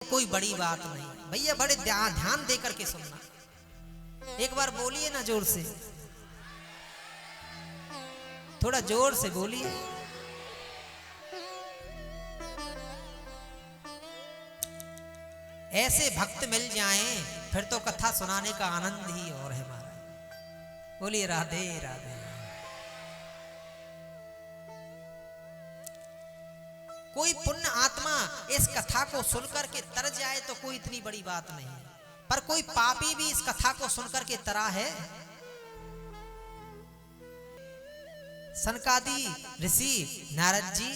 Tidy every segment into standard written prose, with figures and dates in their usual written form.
कोई बड़ी बात नहीं भैया, बड़े ध्यान दे करके सुनना। एक बार बोलिए ना जोर से, थोड़ा जोर से बोलिए। ऐसे भक्त मिल जाएं फिर तो कथा सुनाने का आनंद ही और है महाराज। बोलिए राधे राधे। कोई पुण्य आत्मा इस कथा को सुनकर के तर जाए तो कोई इतनी बड़ी बात नहीं, पर कोई पापी भी इस कथा को सुनकर के तरा है। सनकादि ऋषि नारद जी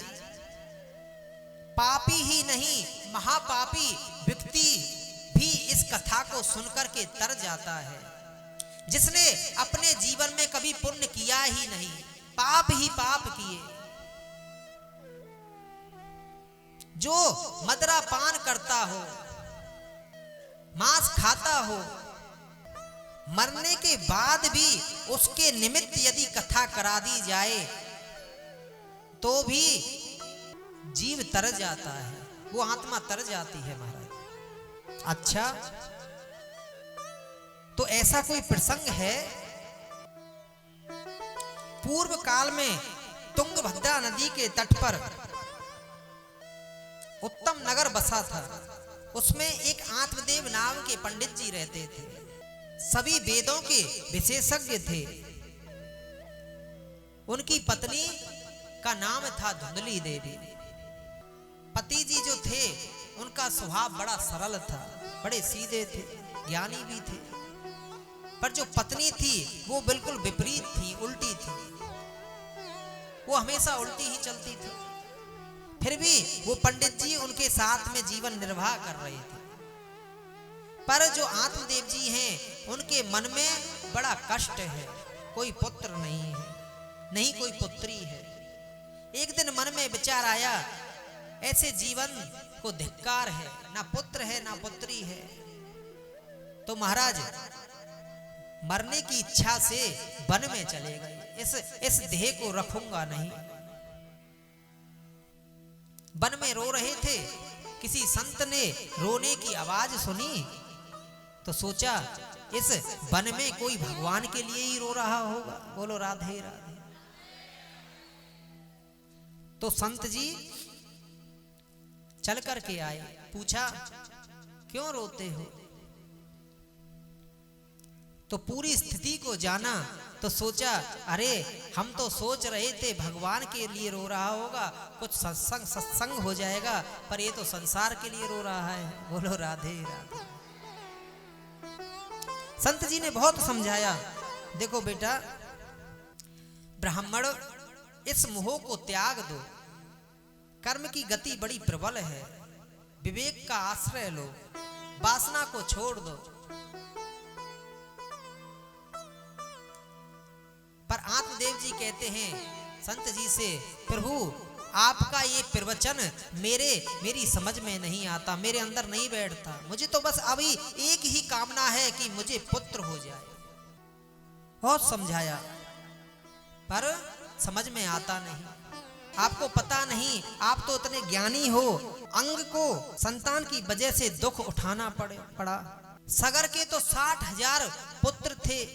पापी ही नहीं महापापी व्यक्ति भी इस कथा को सुनकर के तर जाता है। जिसने अपने जीवन में कभी पुण्य किया ही नहीं, पाप ही पाप किए, जो मदरा पान करता हो, मांस खाता हो, मरने के बाद भी उसके निमित्त यदि कथा करा दी जाए तो भी जीव तर जाता है, वो आत्मा तर जाती है महाराज। अच्छा, तो ऐसा कोई प्रसंग है। पूर्व काल में तुंगभद्रा नदी के तट पर उत्तम नगर बसा था। उसमें एक आत्मदेव नाम के पंडित जी रहते थे। सभी वेदों के विशेषज्ञ थे। उनकी पत्नी का नाम था धुंधली देवी। पति जी जो थे उनका स्वभाव बड़ा सरल था, बड़े सीधे थे, ज्ञानी भी थे। पर जो पत्नी थी वो बिल्कुल विपरीत थी, उल्टी थी। वो हमेशा उल्टी ही चलती थी। फिर भी वो पंडित जी उनके साथ में जीवन निर्वाह कर रहे थे। पर जो आत्मदेव जी हैं उनके मन में बड़ा कष्ट है। कोई पुत्र नहीं है, नहीं कोई पुत्री है। एक दिन मन में विचार आया, ऐसे जीवन को धिक्कार है, ना पुत्र है ना पुत्री है। तो महाराज मरने की इच्छा से वन में चले गए। इस देह को रखूंगा नहीं। वन में रो रहे थे, किसी संत ने रोने की आवाज सुनी तो सोचा इस वन में कोई भगवान के लिए ही रो रहा होगा। बोलो राधे राधे। तो संत जी चल करके आए, पूछा क्यों रोते हो। तो पूरी स्थिति को जाना तो सोचा अरे हम तो सोच रहे थे भगवान के लिए रो रहा होगा, कुछ सत्संग हो जाएगा, पर ये तो संसार के लिए रो रहा है। बोलो राधे राधे। संत जी ने बहुत समझाया, देखो बेटा ब्राह्मण इस मोह को त्याग दो। कर्म की गति बड़ी प्रबल है, विवेक का आश्रय लो, वासना को छोड़ दो। पर आत्मदेव जी कहते हैं संत जी से, प्रभु आपका ये प्रवचन मेरी समझ में नहीं आता, मेरे अंदर नहीं बैठता। मुझे तो बस अभी एक ही कामना है कि मुझे पुत्र हो जाए। बहुत समझाया पर समझ में आता नहीं। आपको पता नहीं, आप तो इतने ज्ञानी हो, अंग को संतान की वजह से दुख उठाना पड़ा। सगर के तो 60,000 पुत्र थे,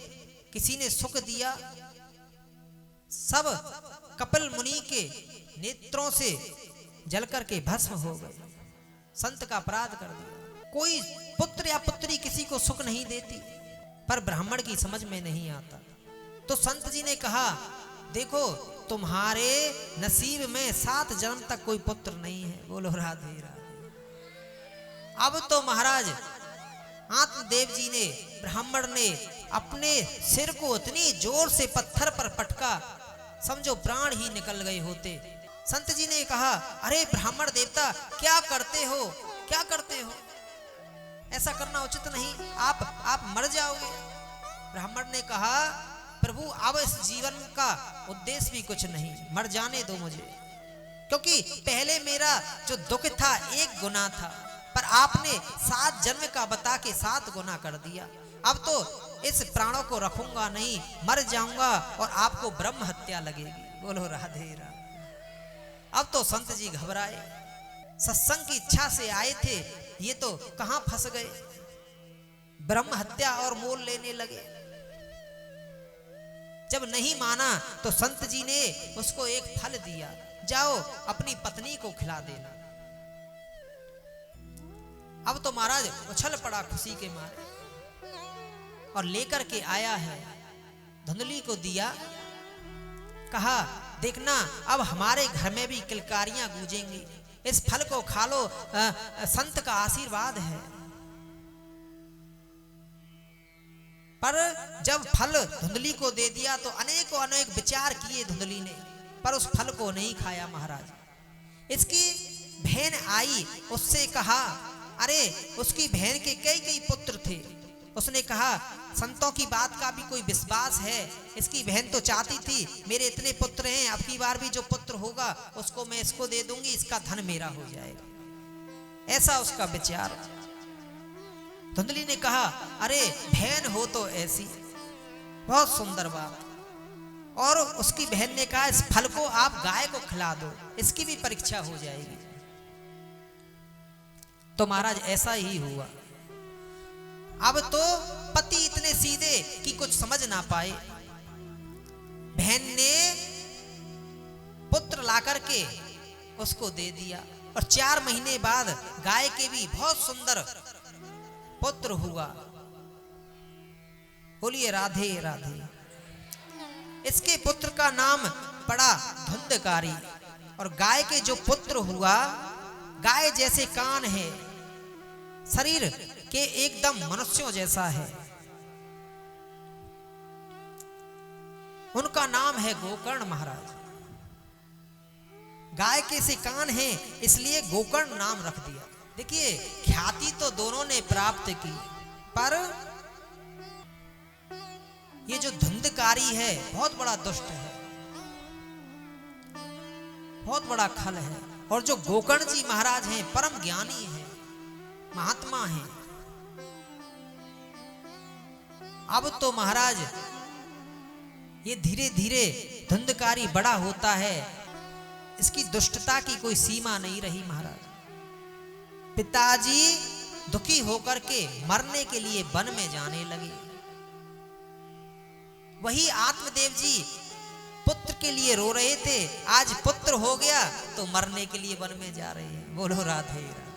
किसी ने सुख दिया, सब कपिल मुनि के नेत्रों से जल करके भस्म हो गए। संत का अपराध कर दिया। कोई पुत्र या पुत्री किसी को सुख नहीं देती, पर ब्राह्मण की समझ में नहीं आता। तो संत जी ने कहा देखो तुम्हारे नसीब में 7 जन्म तक कोई पुत्र नहीं है। बोलो राधे राधे। अब तो महाराज आत्मदेव जी ने, ब्राह्मण ने अपने सिर को इतनी जोर से पत्थर पर पटका, समझो प्राण ही निकल गए होते। संत जी ने कहा अरे ब्राह्मण देवता क्या करते हो, क्या करते हो, ऐसा करना उचित नहीं, आप मर जाओगे। ब्राह्मण ने कहा प्रभु अब इस जीवन का उद्देश्य भी कुछ नहीं, मर जाने दो मुझे, क्योंकि पहले मेरा जो दुख था 1 गुना था, पर आपने 7 जन्म का बता के 7 गुना कर दिया। अब तो इस प्राणों को रखूंगा नहीं, मर जाऊंगा और आपको ब्रह्म हत्या लगेगी। बोलो राधे राधे। अब तो संत जी घबराए, सत्संग की इच्छा से आए थे, ये तो कहां फंस गए, ब्रह्म हत्या और मोल लेने लगे। जब नहीं माना तो संत जी ने उसको एक फल दिया, जाओ अपनी पत्नी को खिला देना। अब तो महाराज उछल पड़ा खुशी के मारे और लेकर के आया है, धुंधली को दिया, कहा देखना अब हमारे घर में भी किलकारियां गूंजेंगी, इस फल को खा लो, संत का आशीर्वाद है। पर जब फल धुंधली को दे दिया तो अनेकों अनेक विचार किए धुंधली ने, पर उस फल को नहीं खाया महाराज। इसकी बहन आई, उससे कहा, अरे उसकी बहन के कई कई पुत्र थे, उसने कहा संतों की बात का भी कोई विश्वास है, इसकी बहन तो चाहती थी मेरे इतने पुत्र हैं, अब की बार भी जो पुत्र होगा उसको मैं इसको दे दूंगी, इसका धन मेरा हो जाएगा, ऐसा उसका विचार। धुंधली ने कहा अरे बहन हो तो ऐसी, बहुत सुंदर बात। और उसकी बहन ने कहा इस फल को आप गाय को खिला दो, इसकी भी परीक्षा हो जाएगी। तो महाराज ऐसा ही हुआ। अब तो पति इतने सीधे कि कुछ समझ ना पाए, बहन ने पुत्र लाकर के उसको दे दिया और 4 महीने बाद गाय के भी बहुत सुंदर पुत्र हुआ। बोलिए राधे राधे। इसके पुत्र का नाम पड़ा धुंधकारी, और गाय के जो पुत्र हुआ, गाय जैसे कान है, शरीर के एकदम मनुष्यों जैसा है, उनका नाम है गोकर्ण महाराज। गाय के से कान है इसलिए गोकर्ण नाम रख दिया। देखिए ख्याति तो दोनों ने प्राप्त की, पर ये जो धुंधकारी है बहुत बड़ा दुष्ट है, बहुत बड़ा खल है, और जो गोकर्ण जी महाराज हैं परम ज्ञानी हैं, महात्मा हैं। अब तो महाराज ये धीरे धीरे धुंधकारी बड़ा होता है, इसकी दुष्टता की कोई सीमा नहीं रही महाराज। पिताजी दुखी होकर के मरने के लिए वन में जाने लगे, वही आत्मदेव जी पुत्र के लिए रो रहे थे, आज पुत्र हो गया तो मरने के लिए वन में जा रहे हैं। बोलो राधे राधे।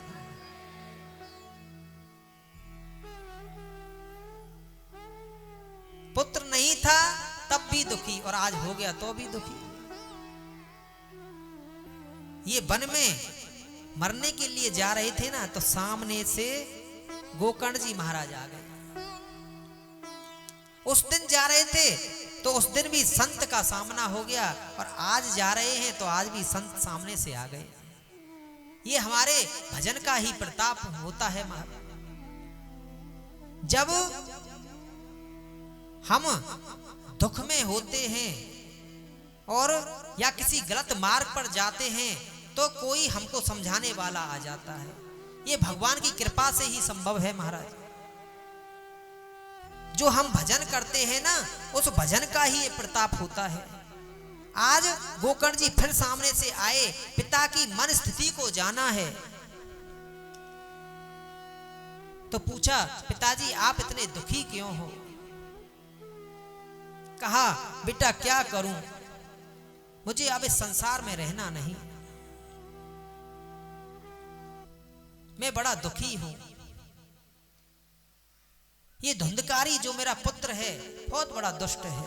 पुत्र नहीं था तब भी दुखी, और आज हो गया तो भी दुखी। ये वन में मरने के लिए जा रहे थे ना, तो सामने से गोकर्ण जी महाराज आ गए। उस दिन जा रहे थे तो उस दिन भी संत का सामना हो गया, और आज जा रहे हैं तो आज भी संत सामने से आ गए। ये हमारे भजन का ही प्रताप होता है महाराज। जब हम दुख में होते हैं और या किसी गलत मार्ग पर जाते हैं तो कोई हमको समझाने वाला आ जाता है, ये भगवान की कृपा से ही संभव है महाराज। जो हम भजन करते हैं ना, उस भजन का ही ये प्रताप होता है। आज गोकर्ण जी फिर सामने से आए, पिता की मन स्थिति को जाना है, तो पूछा पिताजी आप इतने दुखी क्यों हो? कहा बेटा क्या करूं, मुझे अब इस संसार में रहना नहीं, मैं बड़ा दुखी हूं। ये धुंधकारी जो मेरा पुत्र है बहुत बड़ा दुष्ट है,